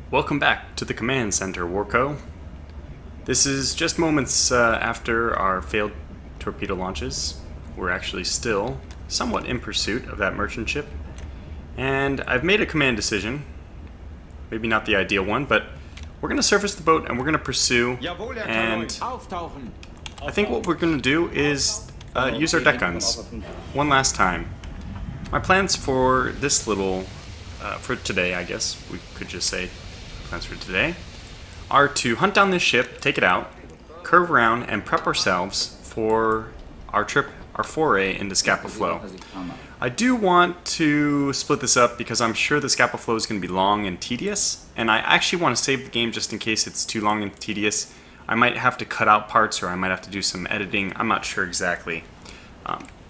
Welcome back to the Command Center, Warco. This is just moments after our failed torpedo launches. We're actually still somewhat in pursuit of that merchant ship. And I've made a command decision. Maybe not the ideal one, but we're going to surface the boat and we're going to pursue. And I think what we're going to do is use our deck guns one last time. My plans for this little, for today I guess, we could just say plans for today, are to hunt down this ship, take it out, curve around, and prep ourselves for our trip, our foray into Scapa Flow. I do want to split this up because I'm sure the Scapa Flow is going to be long and tedious, and I actually want to save the game just in case it's too long and tedious. I might have to cut out parts or I might have to do some editing. I'm not sure exactly.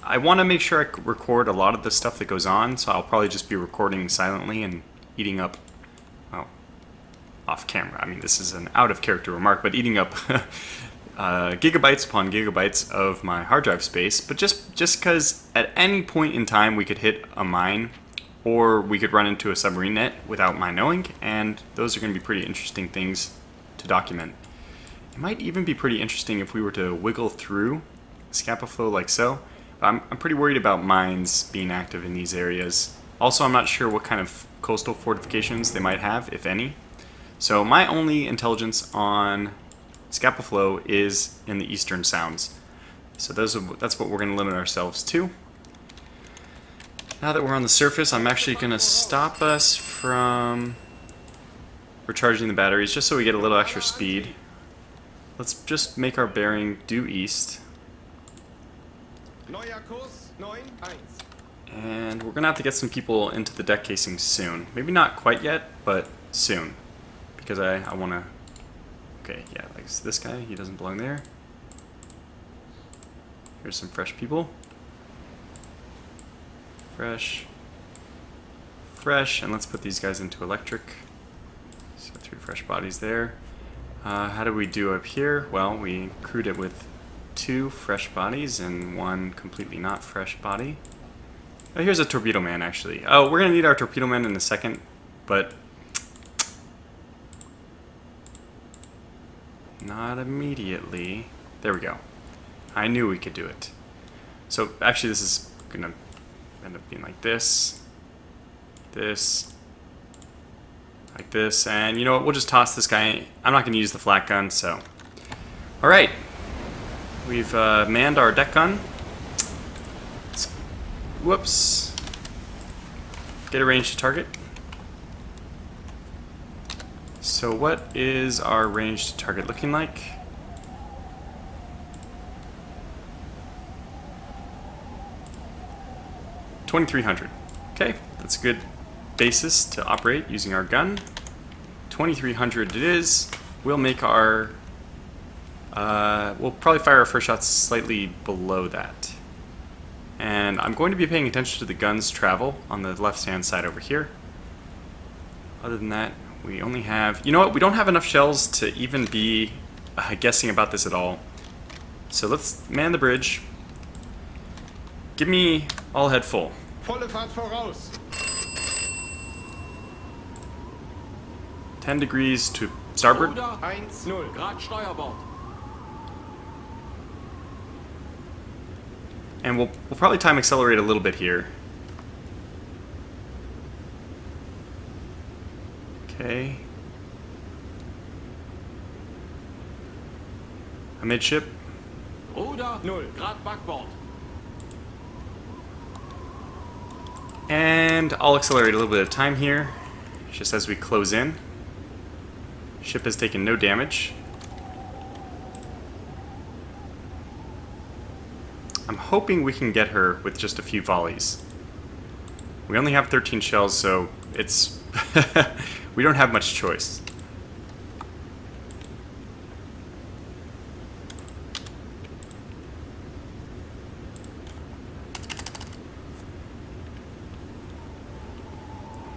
I want to make sure I record a lot of the stuff that goes on, so I'll probably just be recording silently and eating up, well, off camera. I mean, this is an out of character remark, but eating up gigabytes upon gigabytes of my hard drive space. But just because at any point in time we could hit a mine or we could run into a submarine net without my knowing, and those are going to be pretty interesting things to document. It might even be pretty interesting if we were to wiggle through Scapa Flow like so. I'm pretty worried about mines being active in these areas. Also, I'm not sure what kind of coastal fortifications they might have, if any. So my only intelligence on Scapa Flow is in the eastern sounds. So that's what we're going to limit ourselves to. Now that we're on the surface, I'm actually going to stop us from recharging the batteries just so we get a little extra speed. Let's just make our bearing due east. And we're going to have to get some people into the deck casing soon. Maybe not quite yet, but soon. Because I want to... Okay, yeah, like this guy, he doesn't belong there. Here's some fresh people. Fresh. Fresh, and let's put these guys into electric. So 3 fresh bodies there. How do we do up here? Well, we crewed it with 2 fresh bodies and 1 completely not fresh body. Oh, here's a torpedo man, actually. Oh, we're going to need our torpedo man in a second, but... not immediately. There we go. I knew we could do it. So actually this is going to end up being like this, like this, and you know what, we'll just toss this guy. I'm not going to use the flak gun, so. Alright. We've manned our deck gun. Whoops. Get a range to target. So what is our range to target looking like? $2,300. Okay, that's a good basis to operate using our gun. 2,300 it is. We'll make our... we'll probably fire our first shots slightly below that. And I'm going to be paying attention to the gun's travel on the left-hand side over here. Other than that, we only have... You know what? We don't have enough shells to even be guessing about this at all. So let's man the bridge. Give me all head full. Volle Fahrt voraus. 10 degrees to starboard. 1-0. Grad Steuerbord. And we'll probably time accelerate a little bit here. Okay. Amidship. Ruder 0. Grad Backbord. And I'll accelerate a little bit of time here, just as we close in. Ship has taken no damage. I'm hoping we can get her with just a few volleys. We only have 13 shells, so it's... we don't have much choice.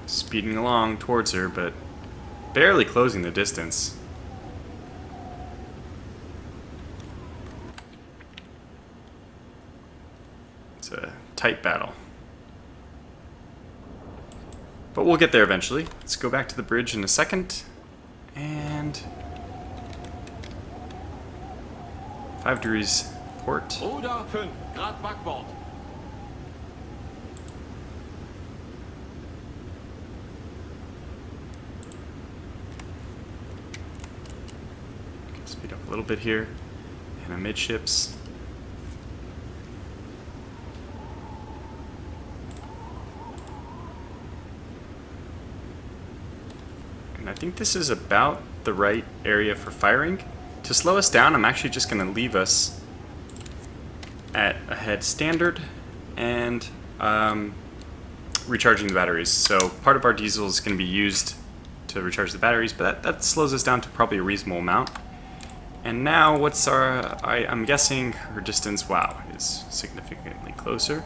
Speeding along towards her, but barely closing the distance. It's a tight battle. But we'll get there eventually. Let's go back to the bridge in a second. And 5 degrees port. Ruder 5. Grad Backbord. Speed up a little bit here. And amidships. And I think this is about the right area for firing. To slow us down, I'm actually just going to leave us at a head standard and recharging the batteries. So part of our diesel is going to be used to recharge the batteries, but that slows us down to probably a reasonable amount. And now what's our, I'm guessing her distance, wow, is significantly closer.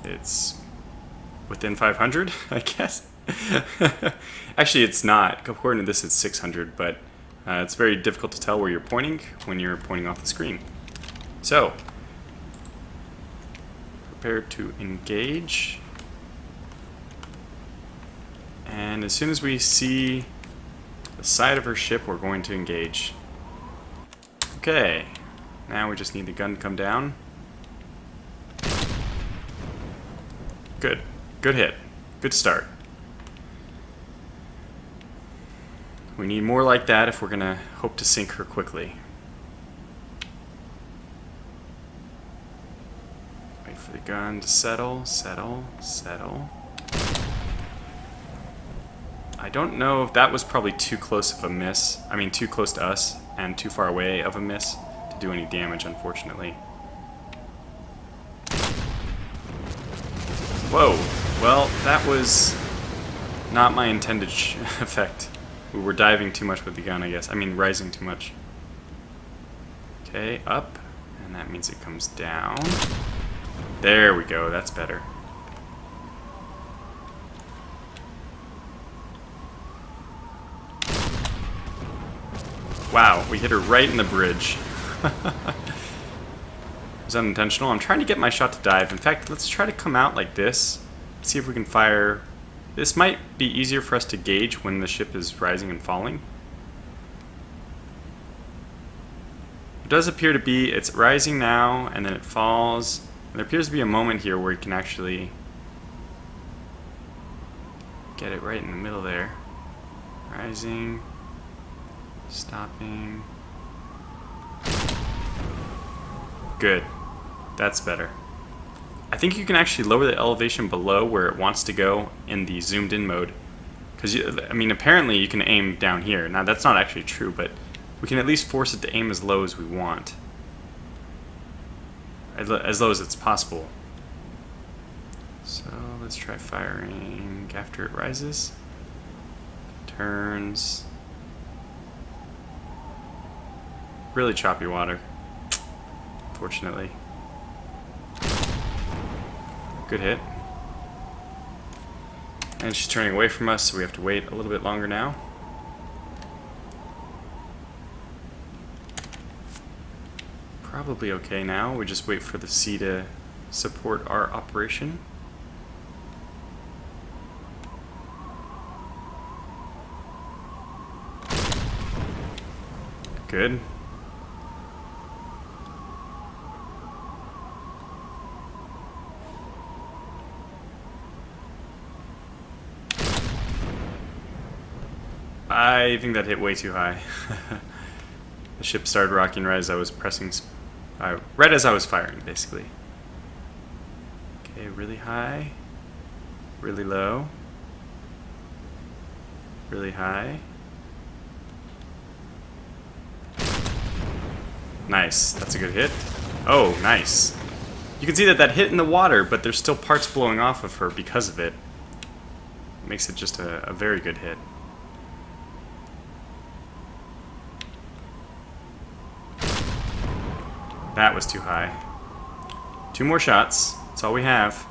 It's within 500, I guess. Actually, it's not. According to this, it's 600, but it's very difficult to tell where you're pointing when you're pointing off the screen. So, prepare to engage. And as soon as we see the side of her ship, we're going to engage. Okay, now we just need the gun to come down. Good. Good hit. Good start. We need more like that if we're going to hope to sink her quickly. Wait for the gun to settle, settle, settle. I don't know if that was probably too close of a miss. I mean, too close to us and too far away of a miss to do any damage, unfortunately. Whoa. Well, that was not my intended effect. We were diving too much with the gun, I guess. I mean, rising too much. Okay, up. And that means it comes down. There we go. That's better. Wow, we hit her right in the bridge. It was unintentional. I'm trying to get my shot to dive. In fact, let's try to come out like this. See if we can fire. This might be easier for us to gauge when the ship is rising and falling. It does appear to be, it's rising now, and then it falls. And there appears to be a moment here where you can actually get it right in the middle there. Rising, stopping. Good. That's better. I think you can actually lower the elevation below where it wants to go in the zoomed in mode. Because, I mean, apparently you can aim down here. Now, that's not actually true, but we can at least force it to aim as low as we want. As low as it's possible. So, let's try firing after it rises. Turns. Really choppy water. Fortunately. Good hit. And she's turning away from us, so we have to wait a little bit longer now. Probably okay now. We just wait for the sea to support our operation. Good. I think that hit way too high. The ship started rocking right as I was pressing, right as I was firing, basically. Okay, really high, really low, really high. Nice, that's a good hit. Oh, nice. You can see that hit in the water, but there's still parts blowing off of her because of it. Makes it just a very good hit. That was too high. 2 more shots. That's all we have.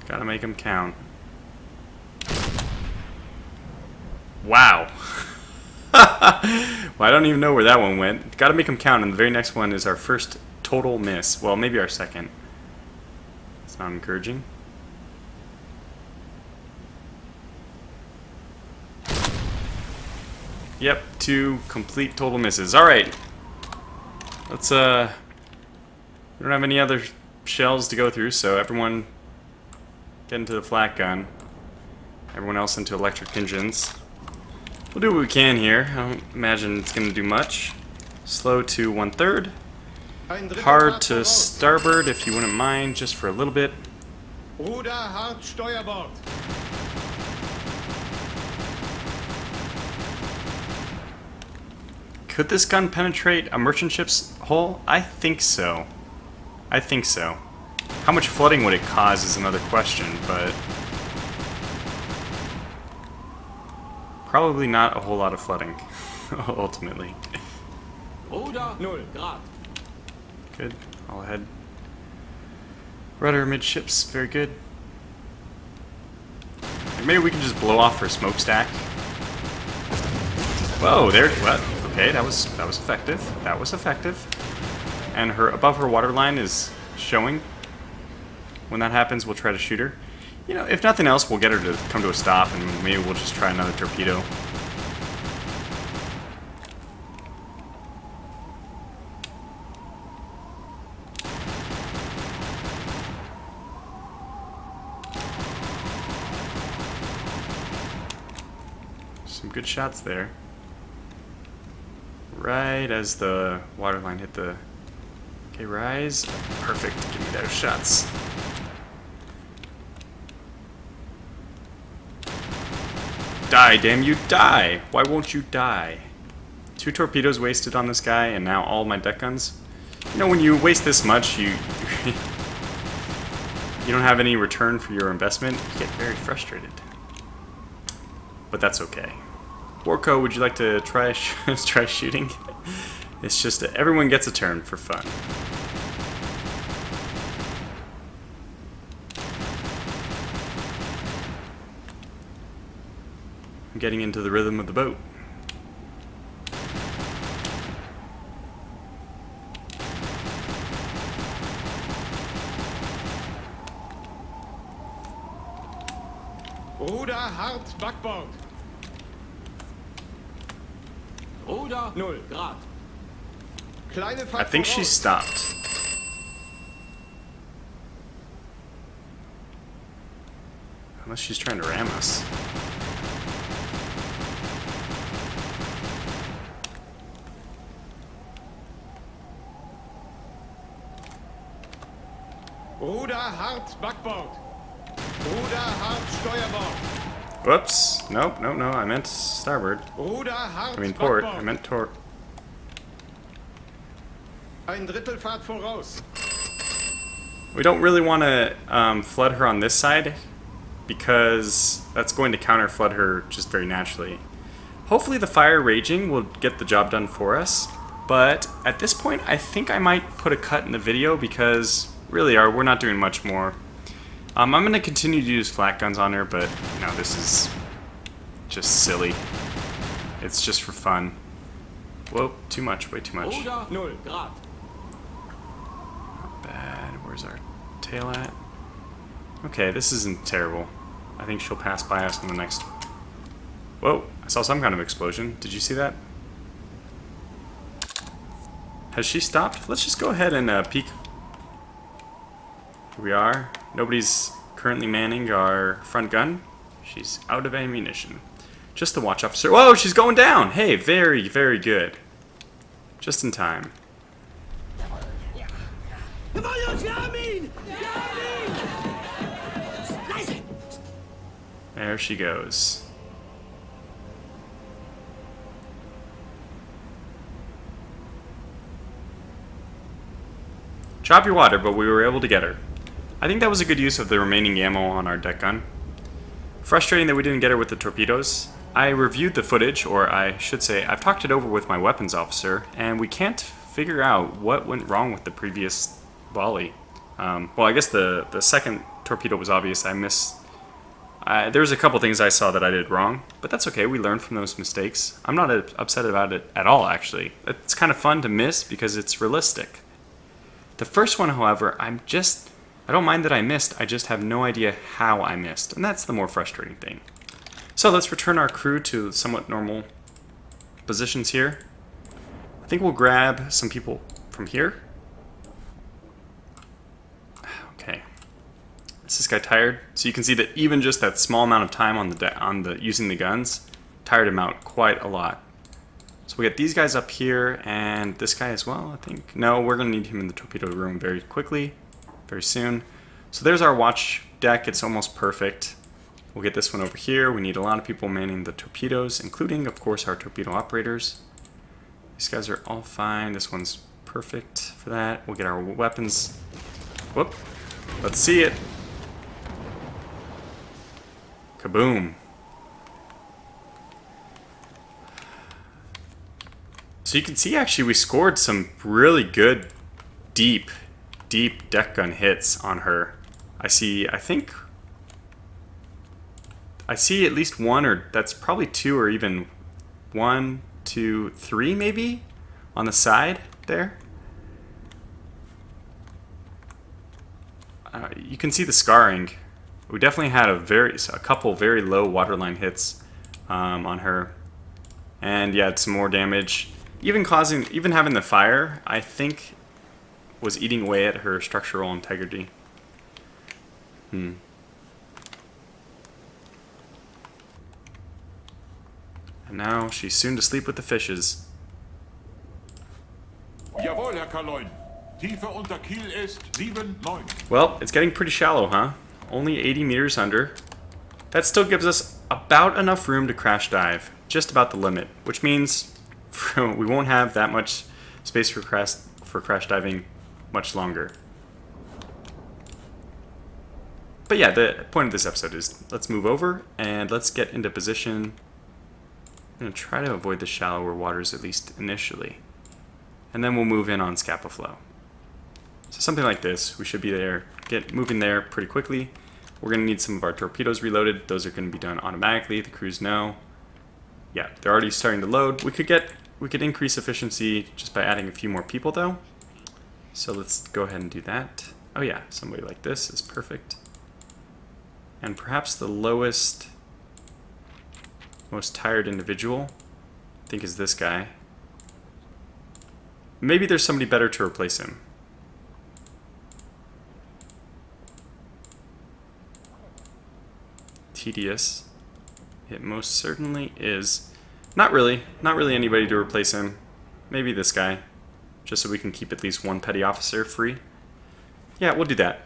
Gotta make them count. Wow. Well, I don't even know where that one went. Gotta make them count, and the very next one is our first total miss. Well, maybe our second. It's not encouraging. Yep, 2 complete total misses. Alright. Let's, we don't have any other shells to go through, so everyone get into the flak gun. Everyone else into electric engines. We'll do what we can here. I don't imagine it's going to do much. Slow to 1/3. Ein Drittel Hard Fahrt to voraus. starboard if you wouldn't mind, just for a little bit. Ruder hart Steuerbord. Could this gun penetrate a merchant ship's hull? I think so. I think so. How much flooding would it cause is another question, but probably not a whole lot of flooding, ultimately. Ruder 0 Grad. Good. All ahead. Rudder midships, very good. And maybe we can just blow off her smokestack. Whoa, there. What? Okay, that was effective. That was effective. And her above her waterline is showing. When that happens, we'll try to shoot her. You know, if nothing else, we'll get her to come to a stop, and maybe we'll just try another torpedo. Some good shots there. Right as the waterline hit the... Okay, rise. Perfect. Give me those shots. Die, damn you, die! Why won't you die? 2 torpedoes wasted on this guy, and now all my deck guns. You know, when you waste this much, you you don't have any return for your investment. You get very frustrated. But that's okay. Warco, would you like to try try shooting? It's just everyone gets a turn for fun. I'm getting into the rhythm of the boat. Ruder hart Backbord. Ruder 0 Grad. Kleine Fahrt I think she voraus. stopped. Unless she's trying to ram us. Ruder hart Backbord. Ruder hart Steuerbord. Whoops. Nope, no, no. I meant starboard. Ruder hart I mean port. I Backbord. meant tort. Ein Drittel Fahrt voraus. We don't really want to flood her on this side because that's going to counter flood her just very naturally. Hopefully the fire raging will get the job done for us, but at this point I think I might put a cut in the video because really we're not doing much more. I'm going to continue to use flak guns on her, but no, this is just silly. It's just for fun. Whoa, too much, way too much. Ruder 0 Grad. Bad. Where's our tail at? Okay, this isn't terrible. I think she'll pass by us in the next... Whoa, I saw some kind of explosion. Did you see that? Has she stopped? Let's just go ahead and peek. Here we are. Nobody's currently manning our front gun. She's out of ammunition. Just the watch officer. Whoa, she's going down! Hey, very, very good. Just in time. There she goes. Choppy water, but we were able to get her. I think that was a good use of the remaining ammo on our deck gun. Frustrating that we didn't get her with the torpedoes. I reviewed the footage, or I should say, I've talked it over with my weapons officer, and we can't figure out what went wrong with the previous volley. Well, I guess the second torpedo was obvious. I missed... there was a couple things I saw that I did wrong, but that's okay. We learned from those mistakes. I'm not upset about it at all, actually. It's kind of fun to miss because it's realistic. The first one, however, I don't mind that I missed. I just have no idea how I missed, and that's the more frustrating thing. So let's return our crew to somewhat normal positions here. I think we'll grab some people from here. Okay. Is this guy tired? So you can see that even just that small amount of time on the using the guns tired him out quite a lot. So we got these guys up here and this guy as well, I think. No, we're going to need him in the torpedo room very quickly, very soon. So there's our watch deck. It's almost perfect. We'll get this one over here. We need a lot of people manning the torpedoes, including, of course, our torpedo operators. These guys are all fine. This one's perfect for that. We'll get our weapons. Whoop. Let's see it. Kaboom. So you can see actually we scored some really good deep deck gun hits on her. I see at least one, or that's probably two, or even 1, 2, 3 maybe on the side there. You can see the scarring. We definitely had a couple very low waterline hits on her, and yeah, some more damage. Even having the fire, I think, was eating away at her structural integrity. And now she's soon to sleep with the fishes. Jawohl, Herr Kaloin. Tiefe unter Kiel ist 7-9. Well, it's getting pretty shallow, huh? Only 80 meters under. That still gives us about enough room to crash dive. Just about the limit, which means we won't have that much space for crash diving much longer. But yeah, the point of this episode is let's move over and let's get into position. I'm going to try to avoid the shallower waters, at least initially. And then we'll move in on Scapa Flow. So something like this, we should be there, get moving there pretty quickly. We're going to need some of our torpedoes reloaded. Those are going to be done automatically. The crews know. Yeah, they're already starting to load. We could increase efficiency just by adding a few more people though. So let's go ahead and do that. Oh yeah, somebody like this is perfect. And perhaps the lowest, most tired individual, I think, is this guy. Maybe there's somebody better to replace him. Tedious. It most certainly is. Not really anybody to replace him. Maybe this guy, just so we can keep at least one petty officer free. Yeah, we'll do that.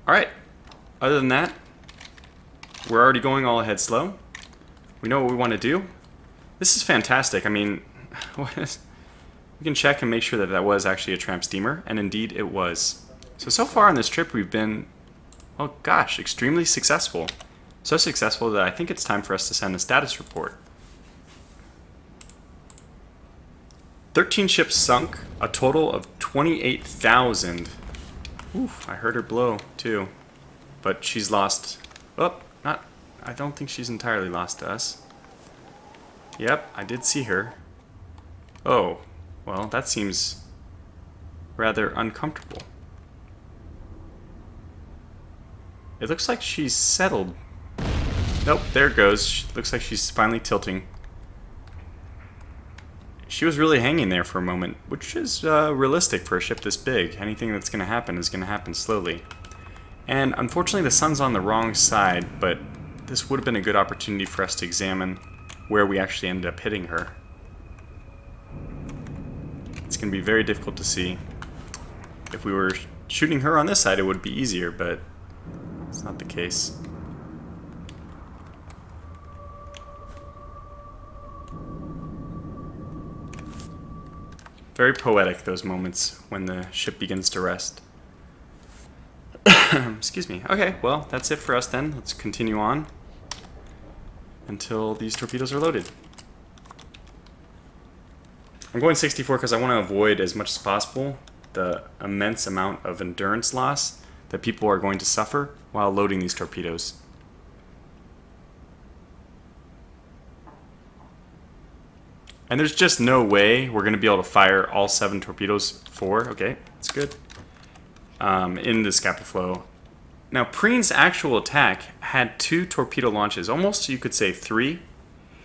Alright, other than that, we're already going all ahead slow. We know what we want to do. This is fantastic. I mean, we can check and make sure that that was actually a tramp steamer, and indeed it was. So far on this trip we've been, oh gosh, extremely successful. So successful that I think it's time for us to send a status report. 13 ships sunk, a total of 28,000. Oof, I heard her blow too. But she's lost. Oh, I don't think she's entirely lost to us. Yep, I did see her. Oh, well, that seems rather uncomfortable. It looks like she's settled. Nope, there it goes. Looks like she's finally tilting. She was really hanging there for a moment, which is realistic for a ship this big. Anything that's going to happen is going to happen slowly. And unfortunately the sun's on the wrong side, but this would have been a good opportunity for us to examine where we actually ended up hitting her. It's going to be very difficult to see. If we were shooting her on this side, it would be easier, but it's not the case. Very poetic, those moments when the ship begins to rest. Excuse me. Okay, well, that's it for us then. Let's continue on until these torpedoes are loaded. I'm going 64 because I want to avoid as much as possible the immense amount of endurance loss that people are going to suffer while loading these torpedoes. And there's just no way we're going to be able to fire all 7 torpedoes okay, that's good, in the Scapa Flow. Now, Preen's actual attack had 2 torpedo launches, almost you could say 3.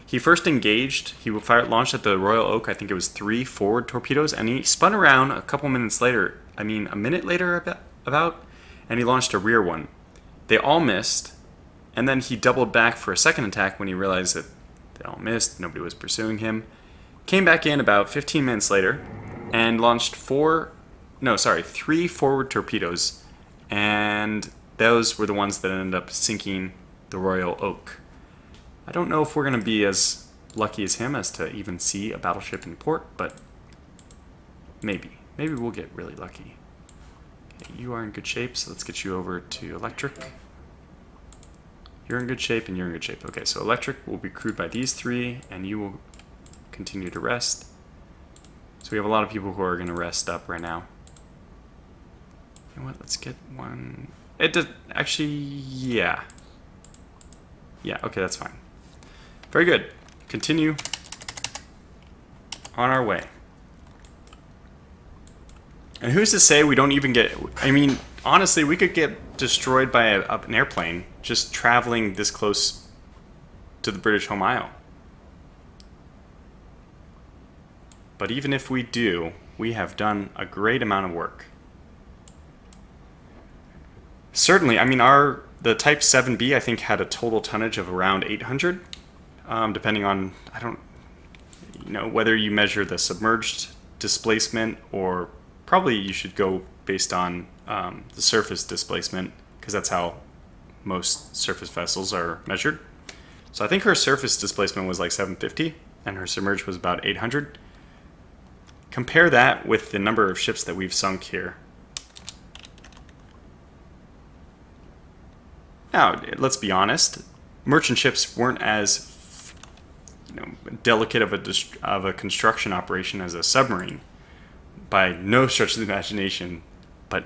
He first engaged, launched at the Royal Oak, I think it was 3 forward torpedoes, and he spun around a couple minutes later, a minute later about, and he launched a rear one. They all missed, and then he doubled back for a second attack when he realized that they all missed, nobody was pursuing him. Came back in about 15 minutes later, and launched 3 forward torpedoes, and those were the ones that ended up sinking the Royal Oak. I don't know if we're going to be as lucky as him as to even see a battleship in port, but maybe. Maybe we'll get really lucky. Okay, you are in good shape, so let's get you over to electric. You're in good shape, and you're in good shape. Okay, so electric will be crewed by these 3, and you will continue to rest. So we have a lot of people who are going to rest up right now. You know what, let's get one... It does... Actually, yeah. Yeah, okay, that's fine. Very good. Continue on our way. And who's to say we don't even get... I mean, honestly, we could get destroyed by an airplane just traveling this close to the British Home Isle. But even if we do, we have done a great amount of work. Certainly, I mean, the Type 7B, I think, had a total tonnage of around 800, depending on, whether you measure the submerged displacement, or probably you should go based on the surface displacement, because that's how most surface vessels are measured. So I think her surface displacement was like 750, and her submerged was about 800. Compare that with the number of ships that we've sunk here. Now, let's be honest, merchant ships weren't as delicate of a construction operation as a submarine, by no stretch of the imagination, but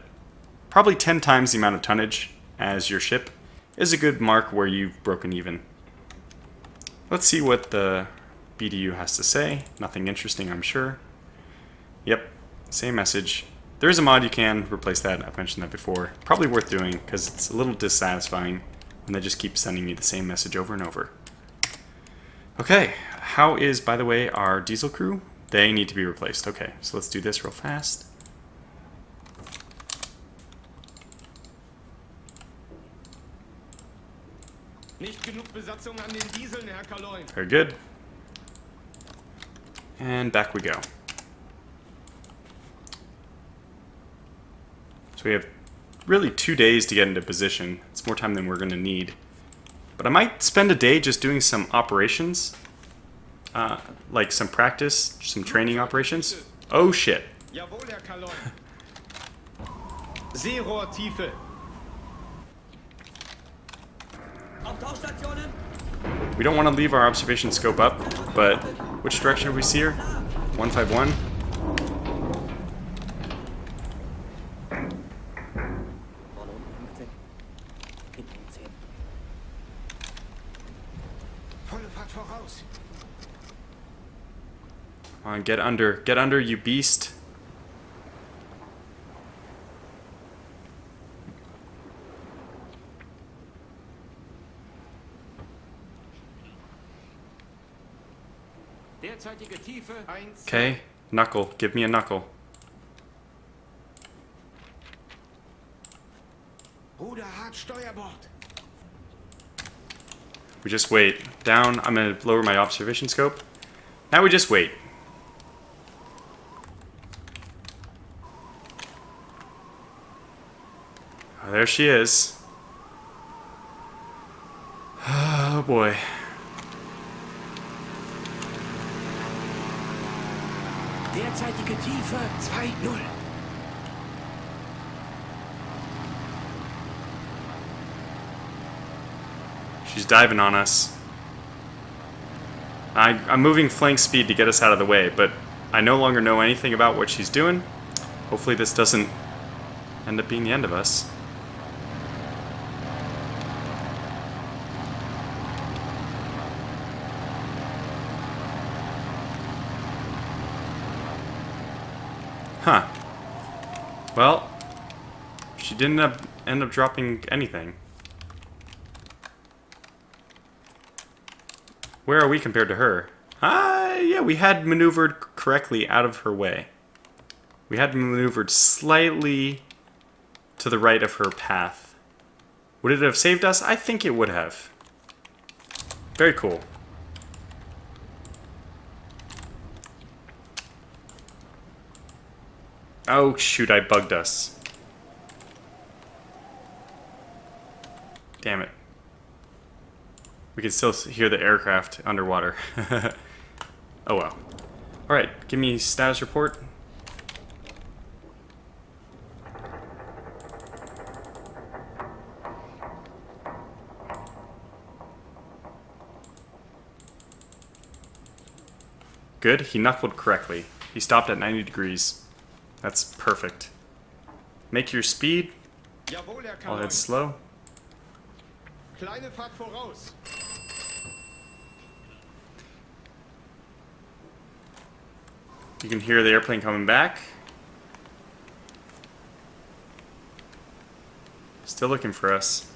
probably 10 times the amount of tonnage as your ship is a good mark where you've broken even. Let's see what the BDU has to say. Nothing interesting, I'm sure. Yep, same message. There is a mod you can replace that. I've mentioned that before. Probably worth doing because it's a little dissatisfying when they just keep sending me the same message over and over. Okay, how is, by the way, our diesel crew? They need to be replaced. Okay, so let's do this real fast. Nicht genug Besatzung an den Dieseln, Herr Kaloin. Very good. And back we go. So we have really 2 days to get into position. It's more time than we're going to need. But I might spend a day just doing some operations. Like some practice, some training operations. Oh shit. Jawohl, Herr Kaloin. Seerohrtiefe. We don't want to leave our observation scope up, but which direction do we see her? 151. Volle Fahrt voraus. Come on, get under, you beast. Derzeitige Tiefe. Okay, knuckle. Give me a knuckle. Ruder hart Steuerbord. We just wait. Down, I'm going to lower my observation scope. Now we just wait. Oh, there she is. Oh boy. Derzeitige Tiefe 2-0. She's diving on us. I'm moving flank speed to get us out of the way, but I no longer know anything about what she's doing. Hopefully this doesn't end up being the end of us. Huh. Well, she didn't end up dropping anything. Where are we compared to her? Yeah, we had maneuvered correctly out of her way. We had maneuvered slightly to the right of her path. Would it have saved us? I think it would have. Very cool. Oh shoot, I bugged us. Damn it. We can still hear the aircraft underwater. Oh well. Alright, give me status report. Good, he knuckled correctly. He stopped at 90 degrees. That's perfect. Make your speed. Jawohl, Herr I'll head Kalon. slow. Kleine Fahrt voraus. You can hear the airplane coming back. Still looking for us.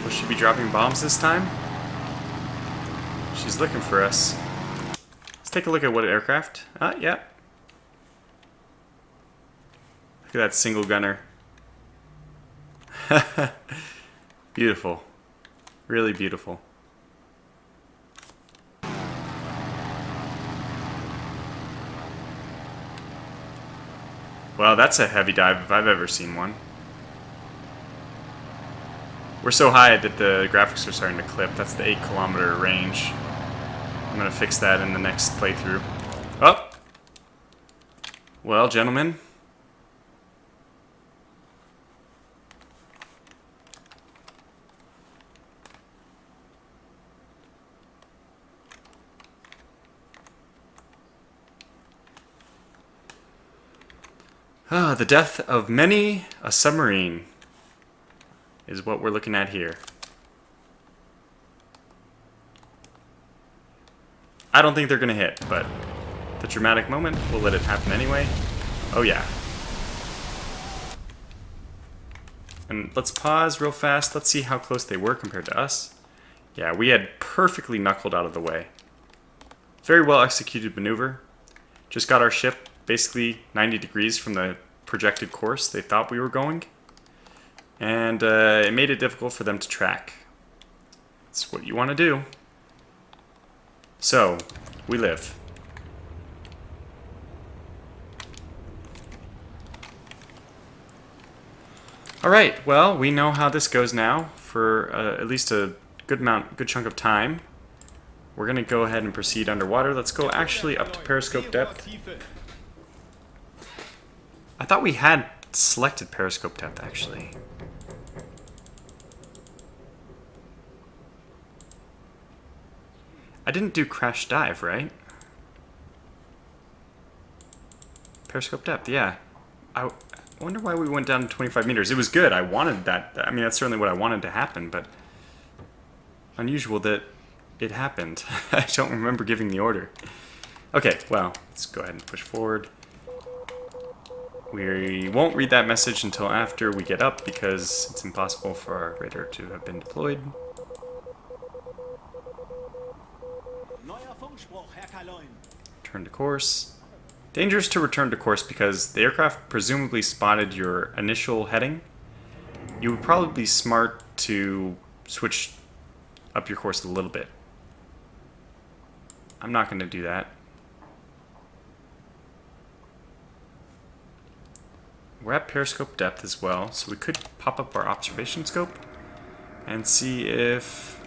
Will she be dropping bombs this time? She's looking for us. Let's take a look at what aircraft. Yeah. Look at that single gunner. Beautiful. Really beautiful. Well, that's a heavy dive if I've ever seen one. We're so high that the graphics are starting to clip. That's the 8-kilometer range. I'm gonna fix that in the next playthrough. Oh! Well, gentlemen. The death of many a submarine is what we're looking at here. I don't think they're gonna hit, but the dramatic moment, we'll let it happen anyway. Oh yeah. And let's pause real fast. Let's see how close they were compared to us. Yeah, we had perfectly knuckled out of the way. Very well executed maneuver. Just got our ship basically 90 degrees from the projected course they thought we were going. And it made it difficult for them to track. That's what you want to do. So, we live. Alright, well, we know how this goes now for at least a good chunk of time. We're going to go ahead and proceed underwater. Let's go actually up to periscope depth. I thought we had selected periscope depth, actually. I didn't do crash dive, right? Periscope depth, yeah. I wonder why we went down 25 meters. It was good. I wanted that. I mean, that's certainly what I wanted to happen, but unusual that it happened. I don't remember giving the order. Okay, well, let's go ahead and push forward. We won't read that message until after we get up because it's impossible for our radar to have been deployed. Turn to course. Dangerous to return to course because the aircraft presumably spotted your initial heading. You would probably be smart to switch up your course a little bit. I'm not going to do that. We're at periscope depth as well, so we could pop up our observation scope and see if...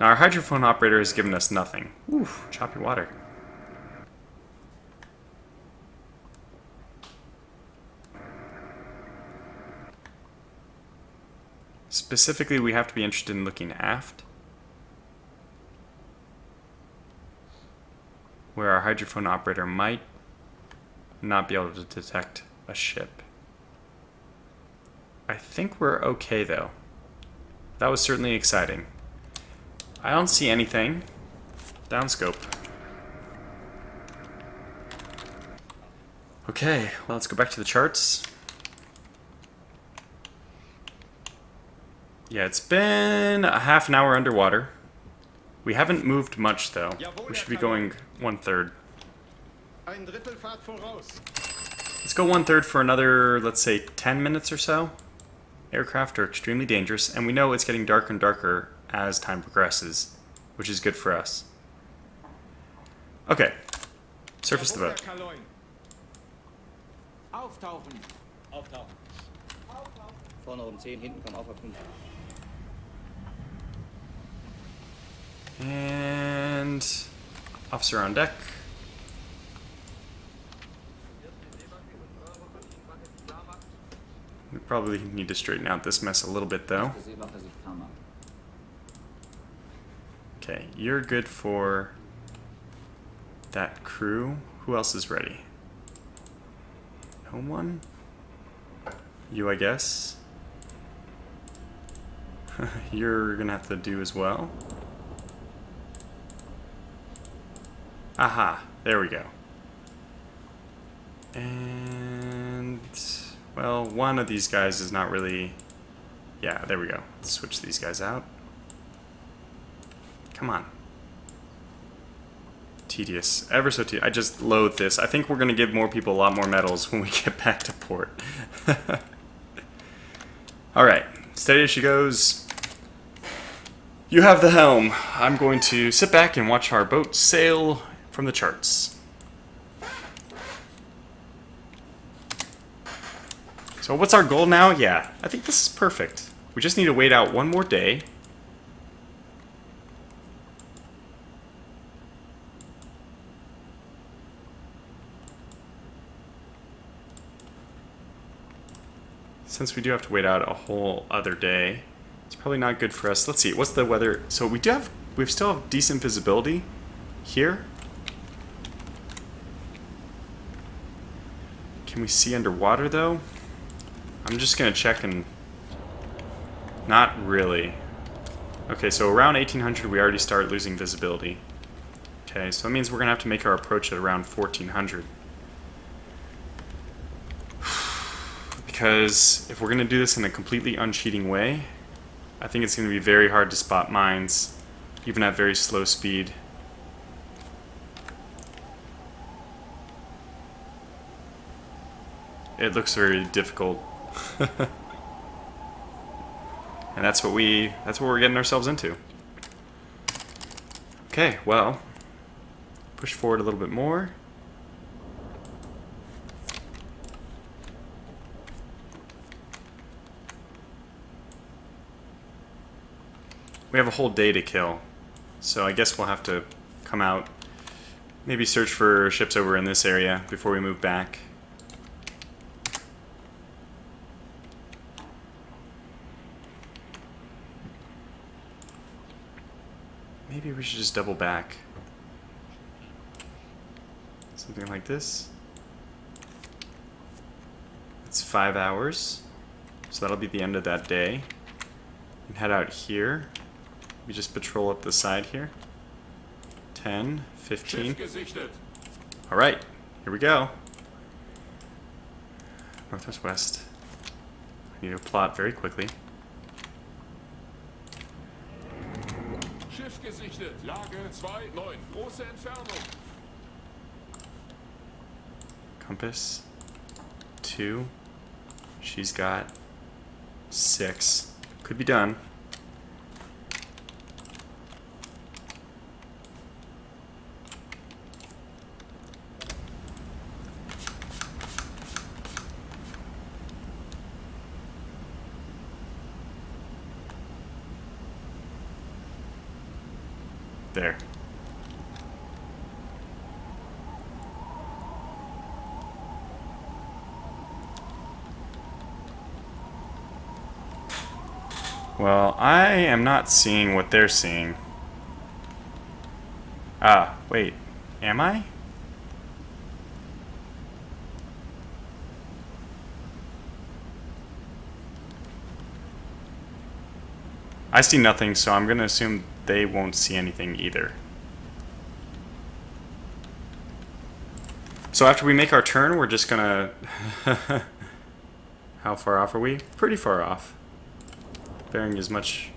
Now our hydrophone operator has given us nothing. Oof, choppy water. Specifically, we have to be interested in looking aft, where our hydrophone operator might not be able to detect a ship. I think we're okay though. That was certainly exciting. I don't see anything. Downscope. Okay, well, let's go back to the charts. Yeah, it's been a half an hour underwater. We haven't moved much though. We should be going 1/3. Ein Drittel Fahrt voraus. Let's go 1/3 for another, let's say, 10 minutes or so. Aircraft are extremely dangerous, and we know it's getting darker and darker as time progresses, which is good for us. Okay, surface the boat. Auftauchen. Auftauchen. Vorne um 10, hinten komm auf 5. And officer on deck. We probably need to straighten out this mess a little bit though. Okay, you're good for that crew. Who else is ready? No one? You, I guess. You're gonna have to do as well. Aha, there we go. And, well, one of these guys is not really... Yeah, there we go. Let's switch these guys out. Come on. Tedious. Ever so tedious. I just loathe this. I think we're going to give more people a lot more medals when we get back to port. Alright, steady as she goes. You have the helm. I'm going to sit back and watch our boat sail from the charts. So what's our goal now? Yeah, I think this is perfect. We just need to wait out one more day. Since we do have to wait out a whole other day, it's probably not good for us. Let's see, what's the weather? So we still have decent visibility here. Can we see underwater though? I'm just gonna check and not really. Okay, so around 1800 we already start losing visibility. Okay, so that means we're gonna have to make our approach at around 1400. Because if we're gonna do this in a completely uncheating way, I think it's gonna be very hard to spot mines, even at very slow speed. It looks very difficult. And that's what we're getting ourselves into. Okay, well, push forward a little bit more. We have a whole day to kill, so I guess we'll have to come out, maybe search for ships over in this area before we move back. Maybe we should just double back. Something like this. It's 5 hours, so that'll be the end of that day. And head out here. We just patrol up the side here. 10, 15. Alright, here we go. Northwest west. I need to plot very quickly. Schiff gesichtet. Lage 2,9. Große Entfernung. Compass. 2. She's got 6. Could be done. There. Well, I am not seeing what they're seeing. Ah, wait. Am I? I see nothing, so I'm going to assume they won't see anything either. So after we make our turn, we're just gonna... How far off are we? Pretty far off. bearing is much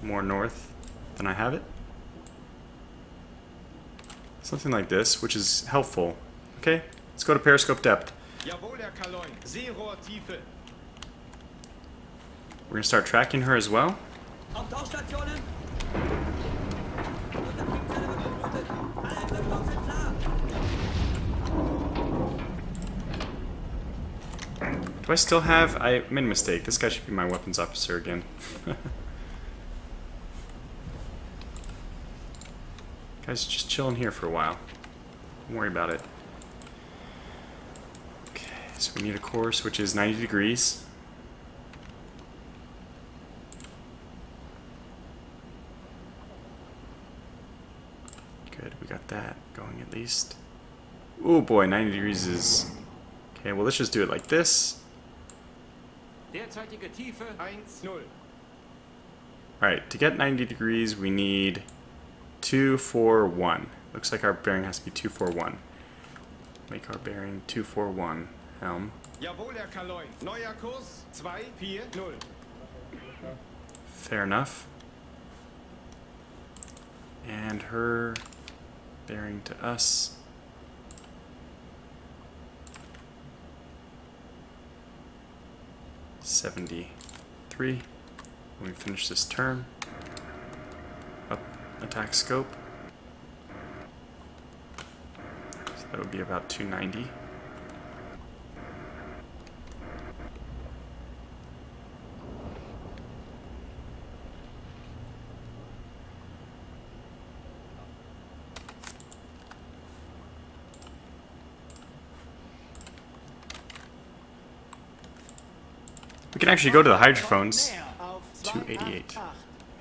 more north than I have it. Something like this, which is helpful. Okay, let's go to periscope depth. Jawohl, Herr Kaloin. Seerohrtiefe. We're gonna start tracking her as well. Auf Tauchstationen! Unterkriegszelle wird geflutet! Alle Entwicklungen sind klar! Do I still have... I made a mistake. This guy should be my weapons officer again. Guys, just chilling here for a while. Don't worry about it. Okay, so we need a course which is 90 degrees. Good, we got that going at least. Oh boy, 90 degrees is... Okay, well let's just do it like this. Derzeitige Tiefe 1-0. Alright, to get 90 degrees we need 241. Looks like our bearing has to be 241. Make our bearing 241. Helm. Jawohl, Herr Kaloin. Neuer Kurs 2-4-0. Fair enough. And her bearing to us. $73. When we finish this turn. Up, attack scope. So that would be about 290. We can actually go to the hydrophones. 288.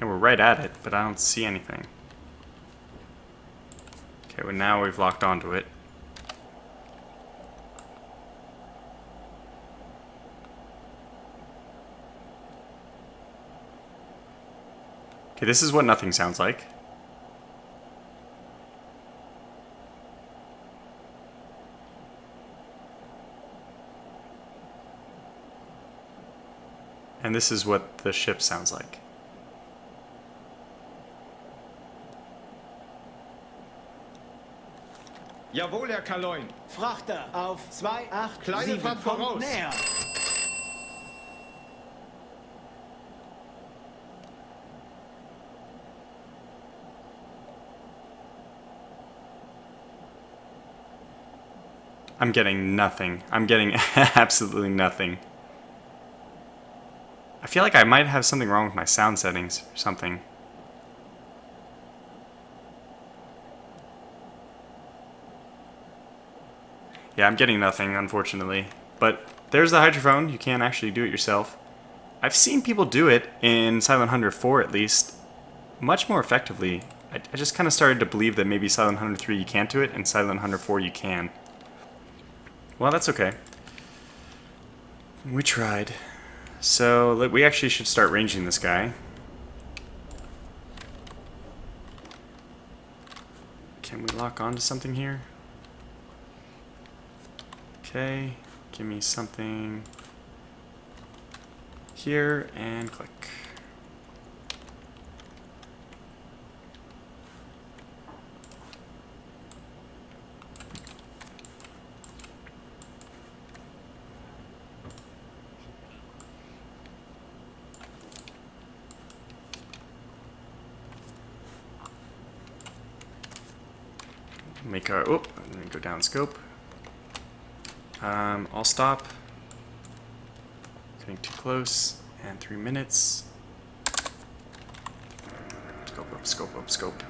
And we're right at it, but I don't see anything. Okay, well now we've locked onto it. Okay, this is what nothing sounds like. And this is what the ship sounds like. Jawohl, Herr Kaloin. Frachter auf 287 Kleine Fahrt kommt voraus. näher! I'm getting nothing. I'm getting absolutely nothing. I feel like I might have something wrong with my sound settings or something. Yeah, I'm getting nothing, unfortunately. But there's the hydrophone. You can actually do it yourself. I've seen people do it in Silent Hunter 4 at least, much more effectively. I just kind of started to believe that maybe Silent Hunter 3 you can't do it, and Silent Hunter 4 you can. Well, that's okay. We tried. So, we actually should start ranging this guy. Can we lock onto something here? Okay, give me something here and click. Make our, oh, I'm gonna go down scope. I'll stop. Getting too close. And 3 minutes. Scope up, scope up, scope.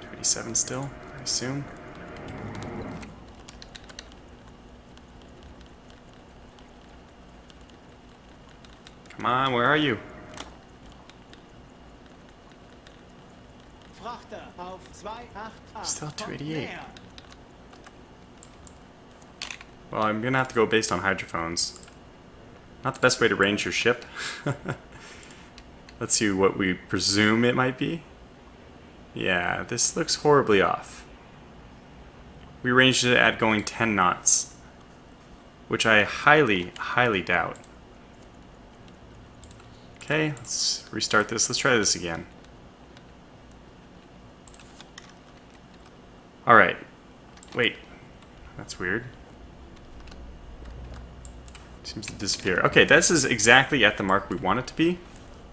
287 still, I assume. Come on, where are you? Frachter auf 288 Still kommt 288. näher! Well, I'm gonna have to go based on hydrophones. Not the best way to range your ship. Let's see what we presume it might be. Yeah, this looks horribly off. We ranged it at going 10 knots, which I highly, highly doubt. Okay, let's restart this. Let's try this again. Alright. Wait. That's weird. Seems to disappear. Okay, this is exactly at the mark we want it to be.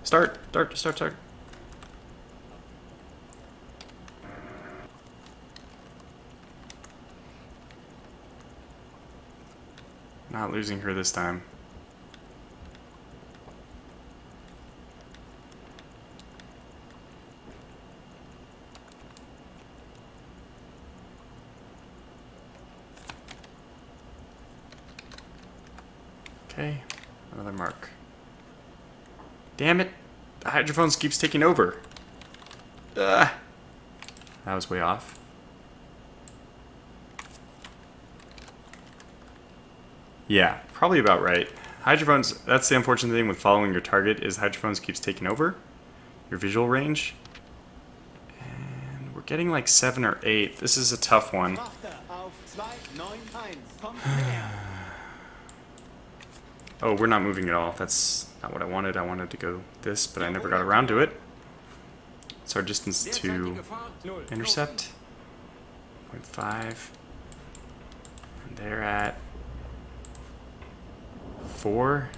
Start. Not losing her this time. Okay, another mark. Damn it! The hydrophones keeps taking over. Ugh. That was way off. Yeah, probably about right. Hydrophones, that's the unfortunate thing with following your target, is hydrophones keeps taking over your visual range. And we're getting like 7 or 8. This is a tough one. Frachter auf 291. Kommt näher. Oh, we're not moving at all. That's not what I wanted. I wanted to go this, but I never got around to it. So our distance to intercept, 0.5. And they're at 4.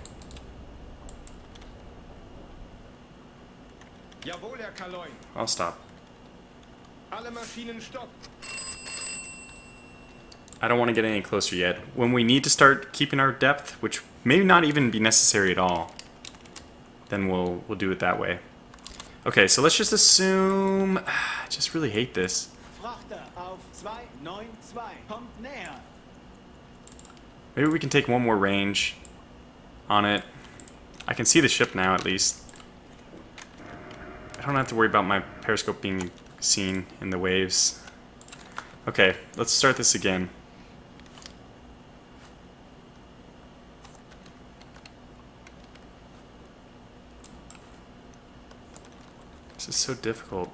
Jawohl, Herr Kaloin. I'll stop. Alle Maschinen stopp. I don't want to get any closer yet. When we need to start keeping our depth, which may not even be necessary at all, then we'll do it that way. Okay, so let's just assume... I just really hate this. Frachter auf 292. Kommt näher. Maybe we can take one more range on it. I can see the ship now, at least. I don't have to worry about my periscope being seen in the waves. Okay, let's start this again. This is so difficult.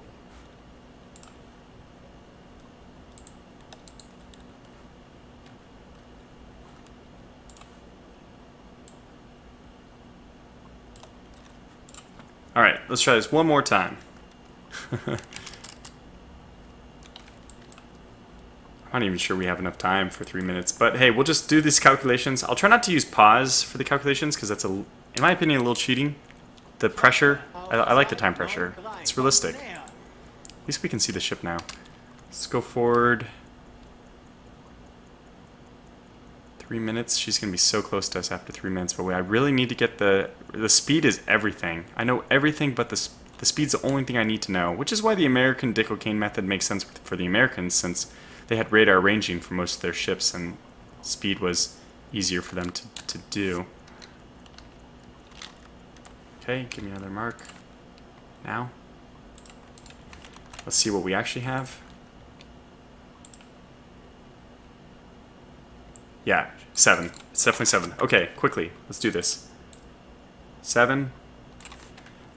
Alright, let's try this one more time. I'm not even sure we have enough time for 3 minutes, but hey, we'll just do these calculations. I'll try not to use pause for the calculations, because that's, in my opinion, a little cheating. The pressure, I like the time pressure. It's realistic. At least we can see the ship now. Let's go forward. 3 minutes. She's going to be so close to us after 3 minutes, but I really need to get the speed is everything. I know everything, but the speed's the only thing I need to know, which is why the American Dick-O'Kane method makes sense for the Americans, since they had radar ranging for most of their ships, and speed was easier for them to do. Okay, give me another mark. Now. Let's see what we actually have. Yeah, 7. It's definitely 7. Okay, quickly. Let's do this. 7.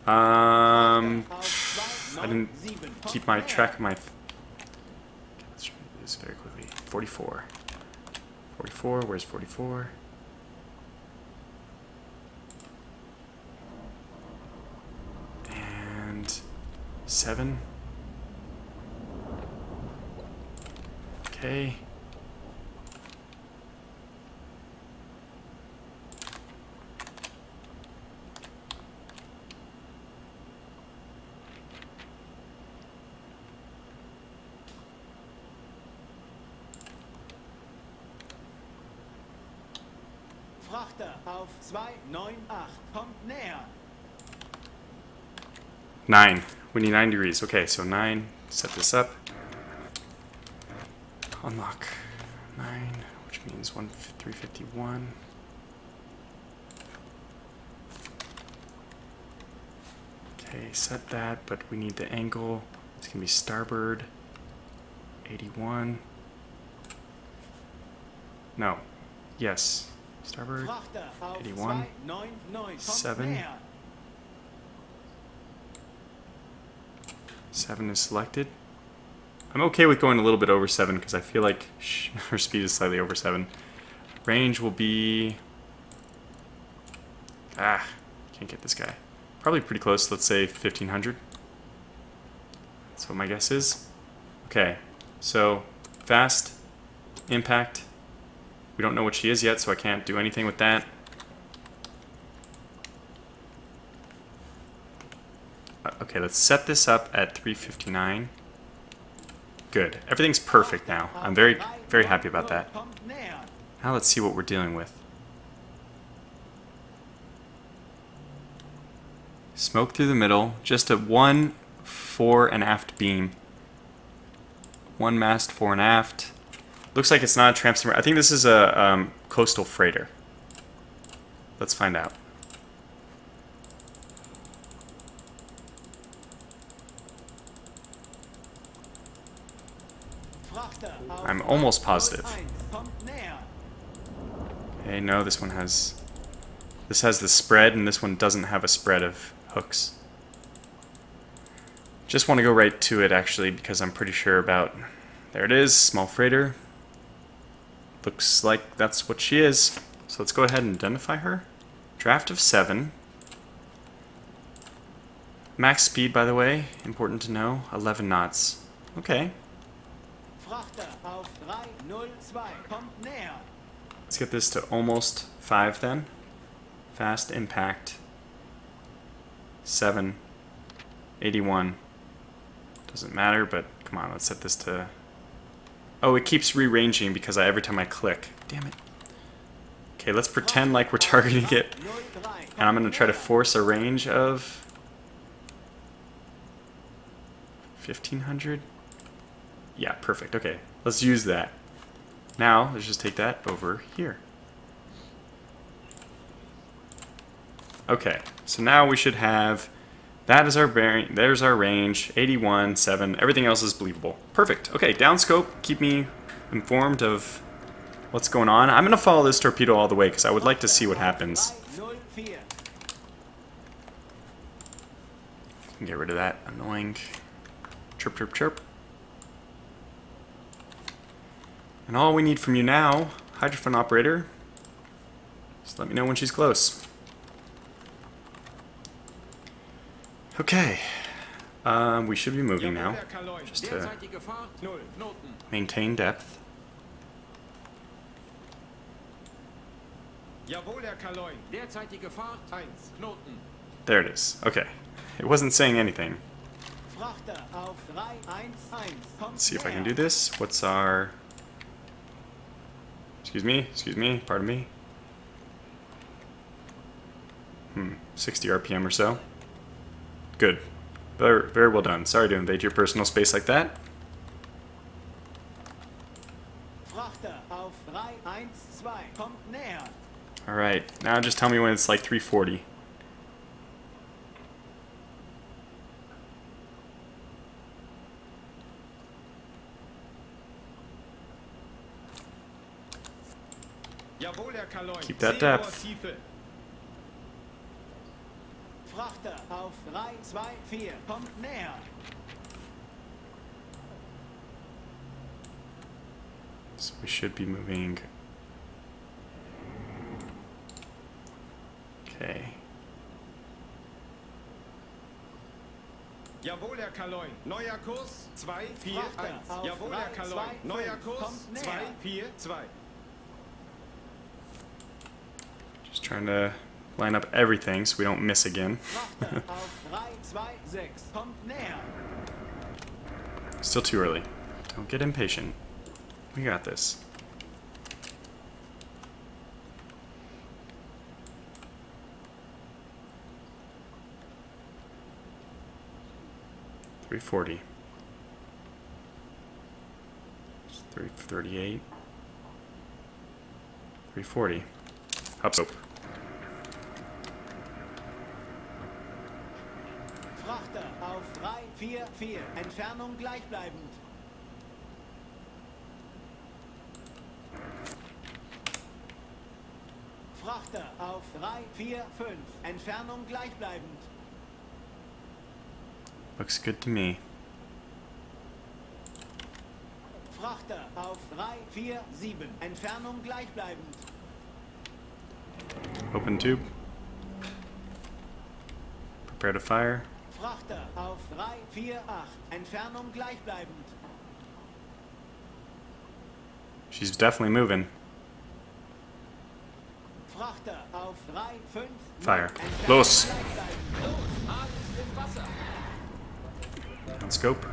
I didn't keep my track of my... Okay, let's try to do this very quickly. 44. 44, where's 44? And 7. Okay. Frachter auf 298. Kommt näher. 9. We need 9 degrees. Okay, so 9. Set this up. Unlock 9, which means 351. Okay, set that, but we need the angle. It's gonna be starboard 81. No. Yes. Starboard Frachter auf 81. 299. Kommt 7. näher. 7 is selected. I'm okay with going a little bit over 7 because I feel like her speed is slightly over 7. Range will be... can't get this guy. Probably pretty close, let's say 1500. That's what my guess is. Okay, so fast, impact. We don't know what she is yet, so I can't do anything with that. Okay, let's set this up at 359. Good. Everything's perfect now. I'm very, very happy about that. Now let's see what we're dealing with. Smoke through the middle. Just a 1 fore and aft beam. One mast fore and aft. Looks like it's not a tramp submerged. I think this is a coastal freighter. Let's find out. I'm almost positive. Okay, no, this one has... This has the spread, and this one doesn't have a spread of hooks. Just want to go right to it, actually, because I'm pretty sure about... There it is, small freighter. Looks like that's what she is. So let's go ahead and identify her. Draft of 7. Max speed, by the way, important to know, 11 knots. Okay. Let's get this to almost 5 then. Fast impact. 7. 81. Doesn't matter, but come on, let's set this to... Oh, it keeps rearranging because every time I click. Damn it. Okay, let's pretend like we're targeting it. And I'm going to try to force a range of... 1500? Yeah, perfect. Okay, let's use that. Now, let's just take that over here. Okay, so now we should have... That is our bearing. There's our range. 81, 7. Everything else is believable. Perfect. Okay, downscope. Keep me informed of what's going on. I'm going to follow this torpedo all the way because I would like to see what happens. Get rid of that annoying chirp, chirp, chirp. And all we need from you now, hydrophone operator, just let me know when she's close. Okay, we should be moving now, just to maintain depth. There it is. Okay, it wasn't saying anything. Let's see if I can do this. What's our... Excuse me, pardon me. 60 RPM or so. Good. Very, very well done. Sorry to invade your personal space like that. Alright, now just tell me when it's like 340. Keep that depth. Frachter auf 3, 2, 4, kommt näher. So we should be moving. Okay. Jawohl, Herr Kaloin. Neuer Kurs 2, 4, 1. Jawohl, Herr Kaloin. Neuer Kurs 2, 4, 2. Just trying to line up everything so we don't miss again. Still too early. Don't get impatient. We got this. $340. 338. 340. Upsoap. Frachter auf 3, 4, 4. Entfernung gleichbleibend. Frachter auf 3, 4, 5. Entfernung gleichbleibend. Looks good to me. Frachter auf 3, 4, 7. Entfernung gleichbleibend. Open tube. Prepare to fire. Frachter auf 348. Entfernung gleichbleibend. She's definitely moving. Frachter auf 350. Fire. Entfernung Los! gleichbleibend. On scope.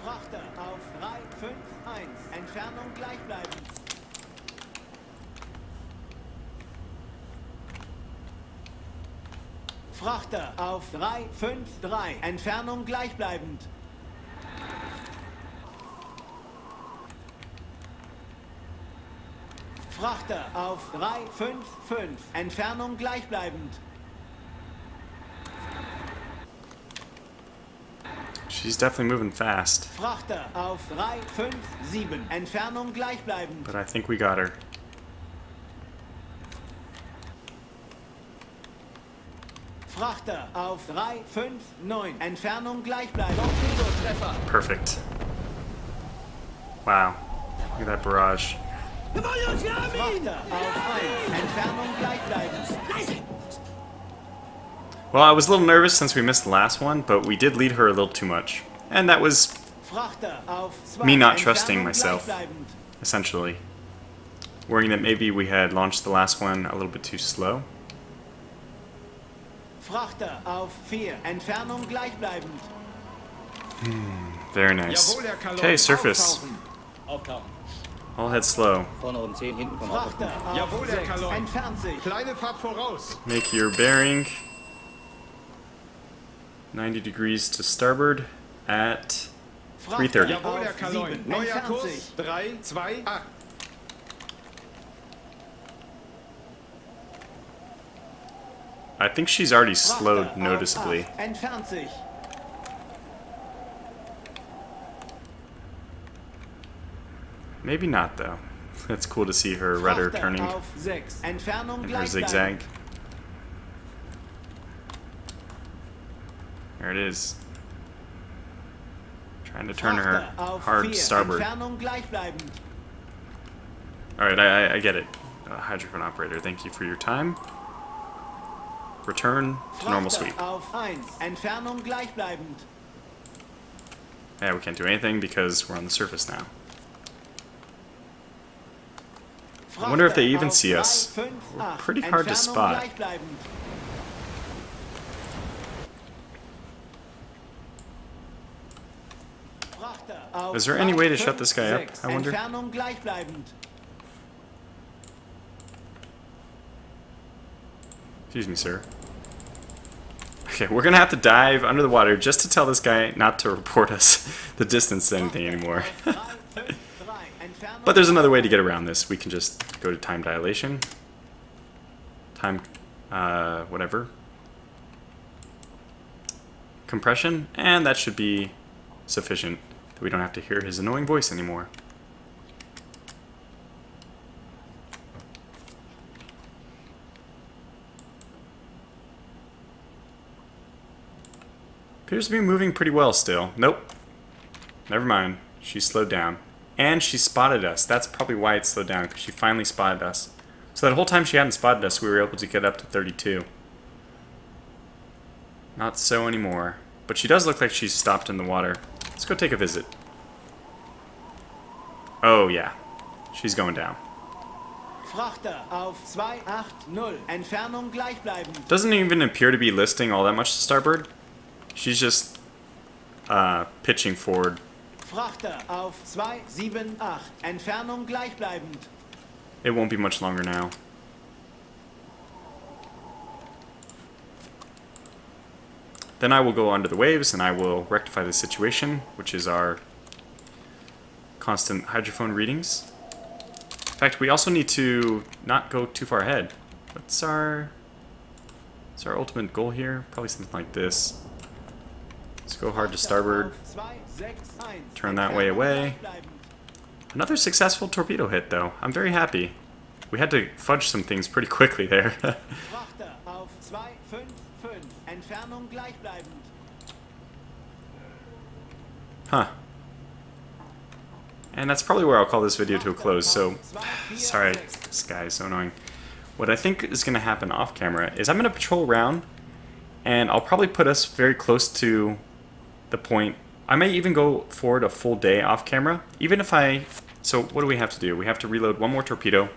Frachter auf 351. Entfernung gleichbleibend. Frachter auf 353. Entfernung gleichbleibend. Frachter auf 355. Entfernung gleichbleibend. She's definitely moving fast, Frachter auf 357. Entfernung gleichbleibend. but I think we got her. Frachter auf 359. Entfernung gleichbleibend. Torpedo-Treffer. Perfect. Wow. Look at that barrage. Frachter auf 1. Entfernung gleichbleibend. Well, I was a little nervous since we missed the last one, but we did lead her a little too much. And that was Frachter auf 2. me not trusting Entfernung myself, gleichbleibend. essentially. Worrying that maybe we had launched the last one a little bit too slow. Frachter auf 4. Entfernung gleichbleibend. Very nice. Jawohl, Herr Kalon. Okay, surface. Auftauchen. Auftauchen. All head slow. Vorne um 10, hinten kommt auch. Frachter auf Jawohl, Herr 6. Kalon. Entfernt sich. Kleine Fahrt voraus. Make your bearing 90 degrees to starboard at Frachter 3:30. Jawohl, Herr auf Kalon. 7. Neuer Entfernt Kurs. sich. 3, 2, 8. I think she's already Frachter slowed auf noticeably. 8. Entfernt sich. Maybe not though. It's cool to see her rudder Frachter turning auf 6. Entfernung and her gleichbleibend. zigzag. There it is. Trying to turn her Frachter auf hard 4. starboard. Entfernung gleichbleibend. Alright, I get it. Hydrophone operator, thank you for your time. Return to normal Frachter sweep. auf 1. Entfernung gleichbleibend. Yeah, we can't do anything because we're on the surface now. I wonder if they even Frachter see auf us. 3, 5, We're 8. pretty hard to Entfernung spot. gleichbleibend. Frachter auf Is there any way to 3, shut this guy up, 6. I wonder? Entfernung gleichbleibend. Excuse me, sir. Okay, we're gonna have to dive under the water just to tell this guy not to report us the distance to anything anymore. Auf 3, 5, 3. Entfernung But there's another way to get around this. We can just go to time dilation. Time, whatever. Compression, and that should be sufficient. That we don't have to hear his annoying voice anymore. Appears to be moving pretty well still. Nope. Never mind. She slowed down. And she spotted us. That's probably why it slowed down, because she finally spotted us. So that whole time she hadn't spotted us, we were able to get up to 32. Not so anymore. But she does look like she's stopped in the water. Let's go take a visit. Oh, yeah. She's going down. Frachter auf 280. Entfernung gleichbleibend. Doesn't even appear to be listing all that much to starboard. She's just pitching forward. Frachter auf 278. Entfernung gleichbleibend. It won't be much longer now. Then I will go under the waves and I will rectify the situation, which is our constant hydrophone readings. In fact, we also need to not go too far ahead. What's our ultimate goal here? Probably something like this. Let's go hard to starboard. Auf 261. Turn that way Entfernung away. gleichbleibend. Another successful torpedo hit, though. I'm very happy. We had to fudge some things pretty quickly there. Frachter auf 255. Entfernung gleichbleibend. Huh. And that's probably where I'll call this video to a close, so... Sorry, this guy is so annoying. what I think is going to happen off camera is I'm going to patrol around, and I'll probably put us very close to the point. I may even go forward a full day off camera, even if I... So what do we have to do? We have to reload one more torpedo.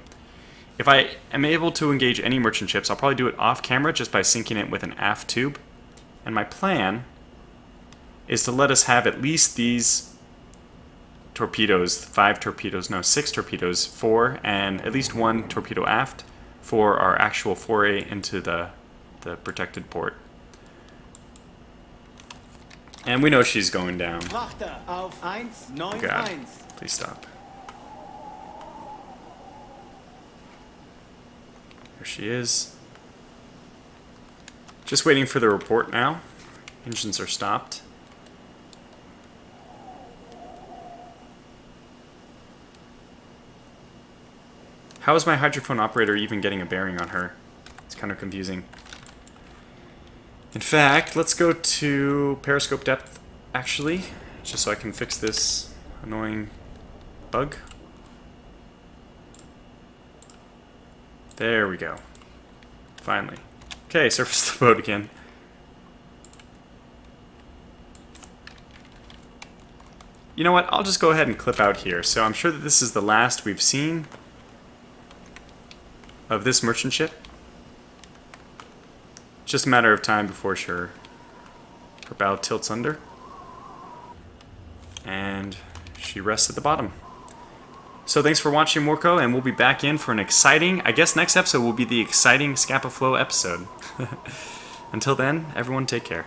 If I am able to engage any merchant ships, I'll probably do it off camera just by sinking it with an aft tube. And my plan is to let us have at least these torpedoes, 6 torpedoes, 4, and at least 1 torpedo aft for our actual foray into the protected port. And we know she's going down. Frachter auf 191. God, please stop. There she is. Just waiting for the report now. Engines are stopped. How is my hydrophone operator even getting a bearing on her? It's kind of confusing. In fact, let's go to periscope depth, actually, just so I can fix this annoying bug. There we go. Finally. Okay, surface the boat again. You know what? I'll just go ahead and clip out here. So I'm sure that this is the last we've seen of this merchant ship. Just a matter of time before her bow tilts under. And she rests at the bottom. So thanks for watching, Morco, and we'll be back in for an exciting, I guess next episode will be the exciting Scapa Flow episode. Until then, everyone take care.